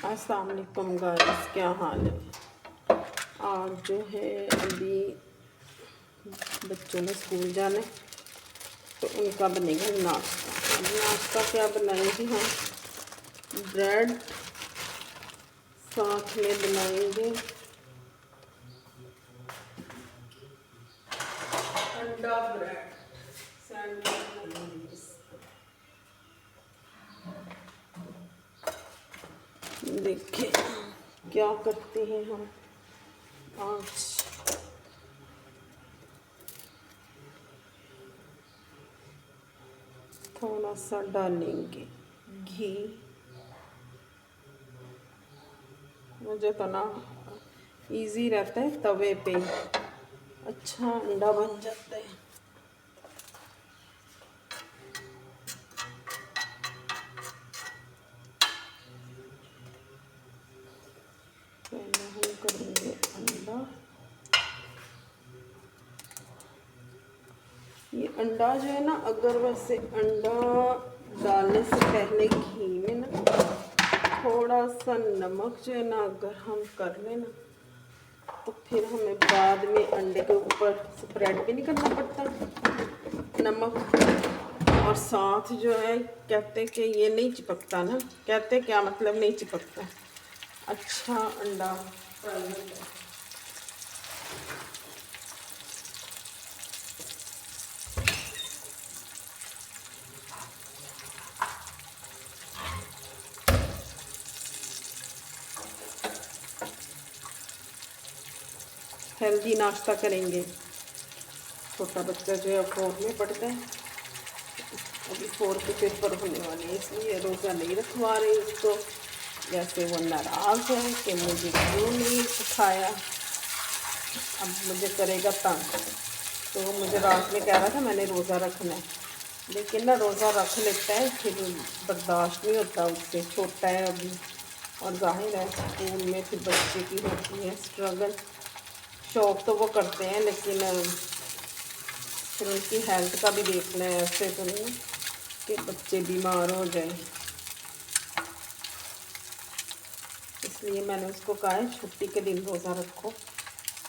अस्सलाम वालेकुम गाइस, क्या हाल है। आज जो है अभी बच्चों ने स्कूल जाना है तो उनका बनेगा नाश्ता। नाश्ता क्या बनाएंगे हम, ब्रेड साथ में बनाएंगे अंडा ब्रेड सैंडविच बनाएंगे। देखिए क्या करते हैं हम आज। थोड़ा सा डालेंगे घी। मुझे तो ना इजी रहता है, तवे पे अच्छा अंडा बन जाता है। पहले हम करेंगे अंडा। ये अंडा जो है ना, अगर वैसे अंडा डालने से पहले घी में ना थोड़ा सा नमक जो है ना अगर हम कर लें ना, तो फिर हमें बाद में अंडे के ऊपर स्प्रेड भी नहीं करना पड़ता नमक। और साथ जो है कहते कि ये नहीं चिपकता ना, कहते क्या मतलब नहीं चिपकता, अच्छा अंडा फ्राई होता है। हेल्दी नाश्ता करेंगे। छोटा बच्चा जो है 4 में पढ़ता है, अभी 4 के पेपर होने वाले हैं, इसलिए रोज़ा नहीं रखवा रही उसको। जैसे वो नाराज़ है कि मुझे क्यों नहीं सिखाया, अब मुझे करेगा तंग। तो मुझे रात में कह रहा था मैंने रोज़ा रखना है, लेकिन ना रोज़ा रख लेता है फिर बर्दाश्त नहीं होता उससे, छोटा है अभी। और जाहिर है स्कूल में फिर बच्चे की होती है स्ट्रगल। शौक़ तो वो करते हैं लेकिन फिर उनकी हेल्थ का भी देखना है, ऐसे तो नहीं कि बच्चे बीमार हो जाए। इसलिए मैंने उसको कहा है छुट्टी के दिन रोज़ा रखो,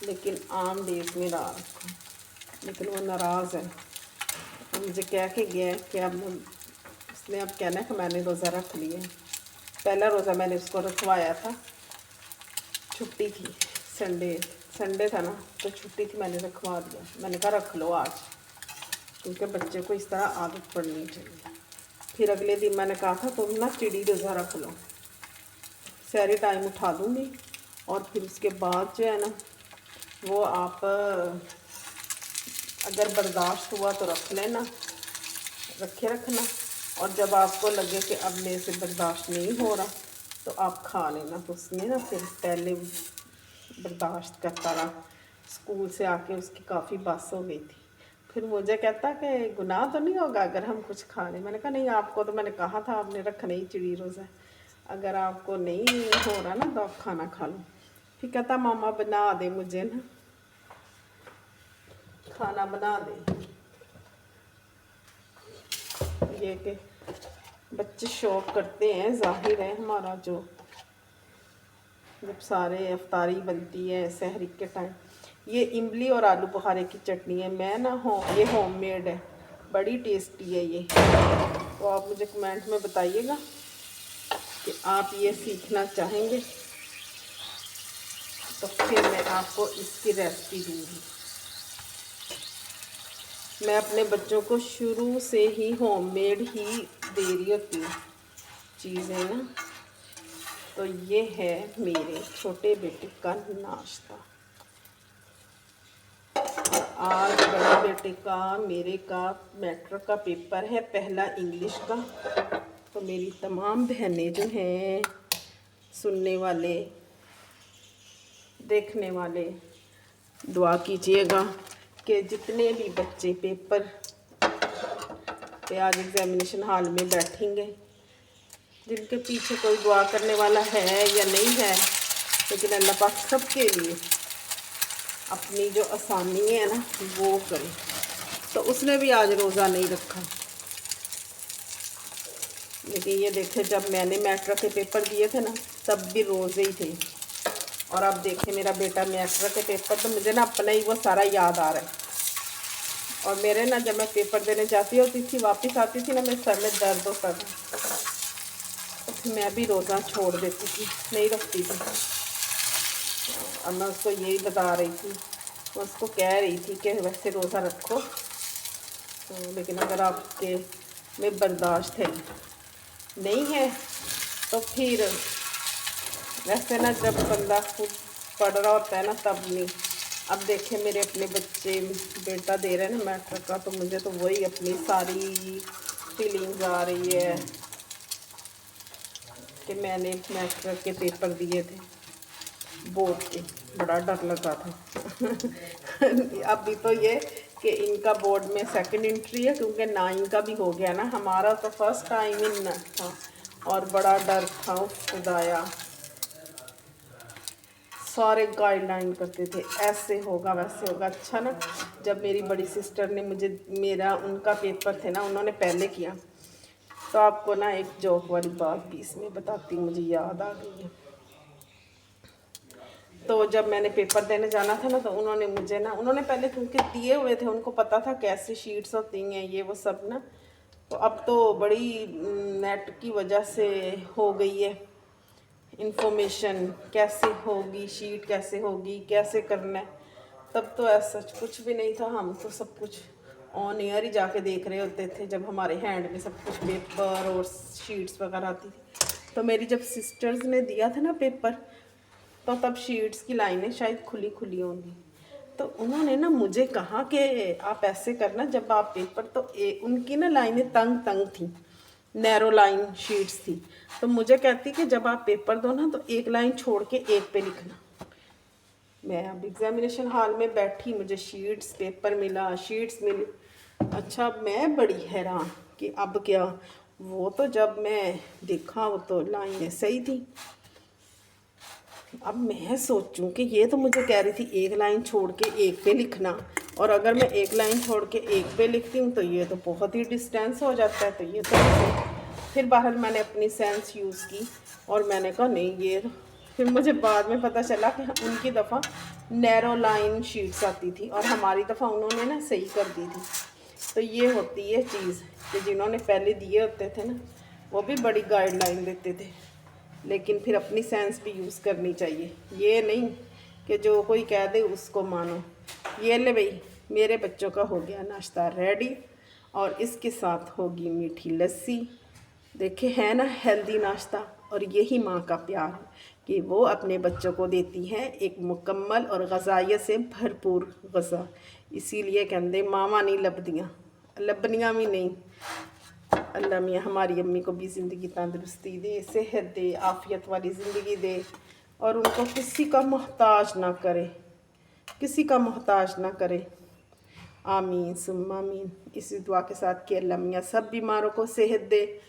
लेकिन आम डेज में ना रखो। लेकिन वो नाराज़ है, मुझे कह के गया है कि अब उसने अब कहना है कि मैंने रोज़ा रख लिया। पहला रोज़ा मैंने उसको रखवाया था, छुट्टी थी, संडे था ना, तो छुट्टी थी, मैंने रखवा दिया। मैंने कहा रख लो आज, क्योंकि बच्चे को इस तरह आदत पड़नी चाहिए। फिर अगले दिन मैंने कहा था तुम ना चिड़ी रोज़ा रख लो, सारे टाइम उठा दूँगी, और फिर उसके बाद जो है ना वो आप अगर बर्दाश्त हुआ तो रख लेना, रखे रखना, और जब आपको लगे कि अब मेरे से बर्दाश्त नहीं हो रहा तो आप खा लेना। तो उसने ना फिर पहले बर्दाश्त करता रहा, स्कूल से आके उसकी काफ़ी बस हो गई थी। फिर मुझे कहता कि गुनाह तो नहीं होगा अगर हम कुछ खा लें। मैंने कहा नहीं, आपको तो मैंने कहा था आपने रखना ही चिड़ी रोज़ा, अगर आपको नहीं हो रहा ना तो आप खाना खा लो। फिर कहता मामा बना दे मुझे ना, खाना बना दे। ये कि बच्चे शौक़ करते हैं, जाहिर है हमारा जो जब सारे अफ्तारी बनती है सहरी के टाइम। ये इमली और आलू बुखारे की चटनी है, मैं ना ये होममेड है, बड़ी टेस्टी है ये। तो आप मुझे कमेंट में बताइएगा कि आप ये सीखना चाहेंगे तो फिर मैं आपको इसकी रेसिपी दूँगी। मैं अपने बच्चों को शुरू से ही होममेड ही दे रही होती हूँ चीज़ें ना। तो ये है मेरे छोटे बेटे का नाश्ता। आज बड़े बेटे का मेरे का मैट्रिक का पेपर है, पहला इंग्लिश का। तो मेरी तमाम बहनें जो हैं, सुनने वाले देखने वाले, दुआ कीजिएगा कि जितने भी बच्चे पेपर पे आज एग्ज़ामिनेशन हॉल में बैठेंगे, जिनके पीछे कोई दुआ करने वाला है या नहीं है, लेकिन अल्लाह पाक सबके लिए अपनी जो आसानी है ना वो करे। तो उसने भी आज रोज़ा नहीं रखा, लेकिन ये देखे, जब मैंने मैट्रिक के पेपर दिए थे ना तब भी रोज़े ही थे। और अब देखे मेरा बेटा मैट्रिक के पेपर, तो मुझे ना अपना ही वो सारा याद आ रहा है। और मेरे ना जब मैं पेपर देने जाती होती थी, वापस आती थी ना, मेरे सर में दर्द होता था, तो फिर मैं भी रोज़ा छोड़ देती थी, नहीं रखती थी। और मैं उसको यही बता रही थी, मैं उसको कह रही थी कि वैसे रोज़ा रखो, तो लेकिन अगर आपके में बर्दाश्त है नहीं है तो फिर वैसे ना जब बंदा खुद पढ़ रहा होता है ना तब नहीं। अब देखे मेरे अपने बच्चे, बेटा दे रहे हैं ना मैट्रिक का, तो मुझे तो वही अपनी सारी फीलिंग्स आ रही है कि मैंने मैट्रिक के पेपर दिए थे बोर्ड के, बड़ा डर लगा था। अभी तो ये कि इनका बोर्ड में सेकंड एंट्री है, क्योंकि 9 का भी हो गया ना, हमारा तो फर्स्ट टाइम इन था और बड़ा डर था खुदाया। सारे गाइडलाइन करते थे ऐसे होगा वैसे होगा। अच्छा ना, जब मेरी बड़ी सिस्टर ने मुझे, मेरा उनका पेपर थे ना, उन्होंने पहले किया, तो आपको ना एक जोक वाली बात भी इसमें बताती, मुझे याद आ गई है। तो जब मैंने पेपर देने जाना था ना, तो उन्होंने मुझे ना, उन्होंने पहले क्योंकि दिए हुए थे, उनको पता था कैसी शीट्स होती हैं ये वो सब ना। तो अब तो बड़ी नेट की वजह से हो गई है इंफॉर्मेशन, कैसे होगी शीट, कैसे होगी, कैसे करना है। तब तो ऐसा कुछ भी नहीं था, हम तो सब कुछ ऑन एयर ही जाके देख रहे होते थे, जब हमारे हैंड में सब कुछ पेपर और शीट्स वगैरह आती थी। तो मेरी जब सिस्टर्स ने दिया था ना पेपर, तो तब शीट्स की लाइनें शायद खुली खुली होंगी, तो उन्होंने ना मुझे कहा कि आप ऐसे करना जब आप पेपर, तो उनकी ना लाइनें तंग तंग थी, नैरो लाइन शीट्स थी। तो मुझे कहती कि जब आप पेपर दो ना तो एक लाइन छोड़ के एक पे लिखना। मैं अब एग्जामिनेशन हॉल में बैठी, मुझे शीट्स पेपर मिला, शीट्स मिली। अच्छा, मैं बड़ी हैरान कि अब क्या। वो तो जब मैं देखा वो तो लाइनें सही थी। अब मैं सोचूं कि ये तो मुझे कह रही थी एक लाइन छोड़ के एक पे लिखना, और अगर मैं एक लाइन छोड़ के एक पे लिखती हूँ तो ये तो बहुत ही डिस्टेंस हो जाता है, तो ये तो नहीं। फिर बाहर मैंने अपनी सेंस यूज़ की और मैंने कहा नहीं ये। फिर मुझे बाद में पता चला कि उनकी दफ़ा नैरो लाइन शीट्स आती थी और हमारी दफ़ा उन्होंने ना सही कर दी थी। तो ये होती है चीज़ कि जिन्होंने पहले दिए होते थे ना, वो भी बड़ी गाइडलाइन देते थे, लेकिन फिर अपनी सेंस भी यूज़ करनी चाहिए। ये नहीं कि जो कोई कह दे उसको मानो। ये ले भाई, मेरे बच्चों का हो गया नाश्ता रेडी, और इसके साथ होगी मीठी लस्सी। देखे है ना, हेल्दी नाश्ता। और यही माँ का प्यार है कि वो अपने बच्चों को देती है एक मुकम्मल और गज़ाइयत से भरपूर गज़ा। इसीलिए कहते मावां नहीं लभदियाँ, लभनियाँ भी नहीं। अल्लाह मियाँ हमारी अम्मी को भी ज़िंदगी तंदुरुस्ती दे, सेहत दे, आफ़ियत वाली ज़िंदगी दे, और उनको किसी का मोहताज ना करे, किसी का मोहताज ना करे। आमीन सुम्मा आमीन। इसी दुआ के साथ कि अल्लाह मियाँ सब बीमारों को सेहत दे,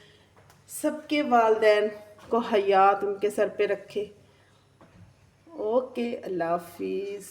सबके वालिदैन को हयात उनके सर पे रखे। ओके, अल्लाह हाफिज़।